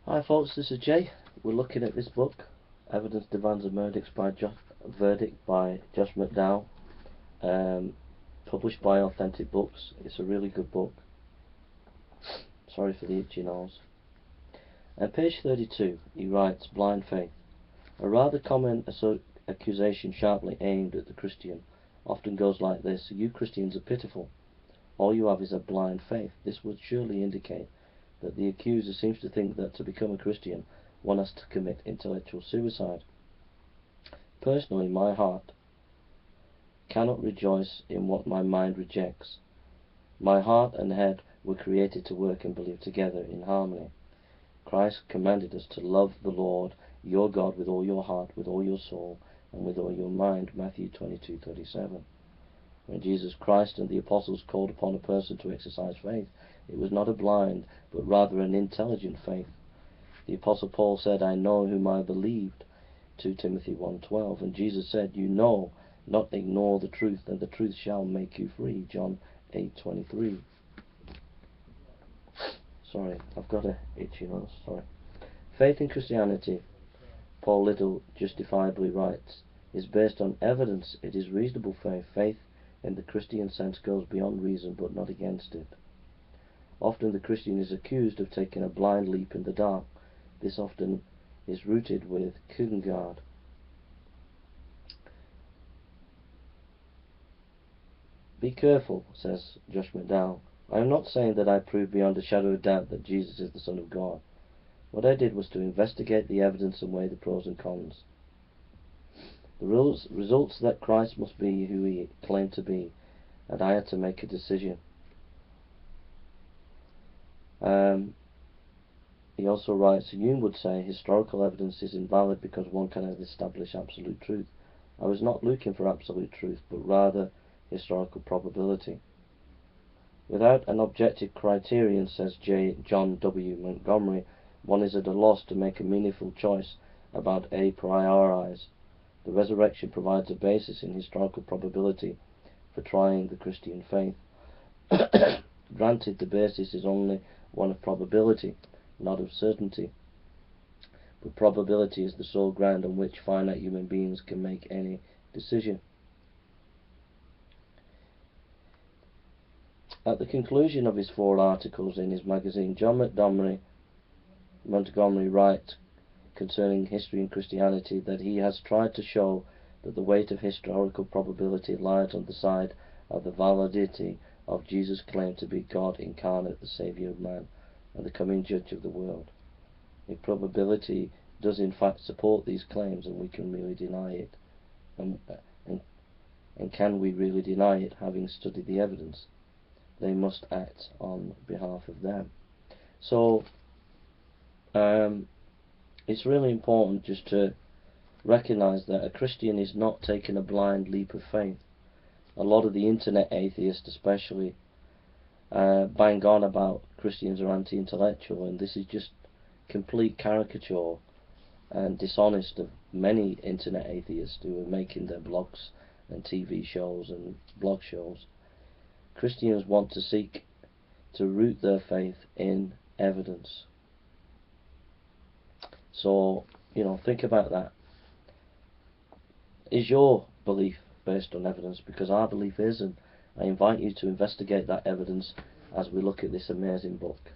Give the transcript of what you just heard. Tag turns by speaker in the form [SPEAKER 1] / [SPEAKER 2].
[SPEAKER 1] Hi folks, this is Jay. We're looking at this book, Evidence, Demands and Verdicts by Josh McDowell, published by Authentic Books. It's a really good book. Sorry for the itchy nose. On page 32, he writes, Blind faith. A rather common accusation sharply aimed at the Christian often goes like this: you Christians are pitiful. All you have is a blind faith. This would surely indicate that the accuser seems to think that to become a Christian, one has to commit intellectual suicide. Personally, my heart cannot rejoice in what my mind rejects. My heart and head were created to work and believe together in harmony. Christ commanded us to love the Lord your God with all your heart, with all your soul, and with all your mind, Matthew 22:37. When Jesus Christ and the apostles called upon a person to exercise faith, it was not a blind, but rather an intelligent faith. The apostle Paul said, I know whom I believed, 2 Timothy 1:12, and Jesus said, you know, not ignore the truth, and the truth shall make you free, John 8:23. Sorry, I've got a itchy nose, sorry. Faith in Christianity, Paul Little justifiably writes, is based on evidence. It is reasonable faith. Faith in the Christian sense goes beyond reason, but not against it. Often the Christian is accused of taking a blind leap in the dark. This often is rooted with Kierkegaard. Be careful, says Josh McDowell. I am not saying that I prove beyond a shadow of doubt that Jesus is the Son of God. What I did was to investigate the evidence and weigh the pros and cons. The results that Christ must be who he claimed to be, and I had to make a decision. He also writes, Jung would say historical evidence is invalid because one cannot establish absolute truth. I was not looking for absolute truth, but rather historical probability. Without an objective criterion, says John W. Montgomery, one is at a loss to make a meaningful choice about a priori. The resurrection provides a basis in historical probability for trying the Christian faith. Granted, the basis is only one of probability, not of certainty. But probability is the sole ground on which finite human beings can make any decision. At the conclusion of his 4 articles in his magazine, John Montgomery writes concerning history and Christianity that he has tried to show that the weight of historical probability lies on the side of the validity of Jesus' claim to be God incarnate, the Saviour of man, and the coming Judge of the world. If probability does in fact support these claims, and we can really deny it, and can we really deny it, having studied the evidence? They must act on behalf of them. So it's really important just to recognize that a Christian is not taking a blind leap of faith. A lot of the internet atheists especially bang on about Christians are anti-intellectual, and this is just complete caricature and dishonest of many internet atheists who are making their blogs and TV shows and blog shows. Christians want to seek to root their faith in evidence. So, think about that. Is your belief based on evidence? Because our belief is, and I invite you to investigate that evidence as we look at this amazing book.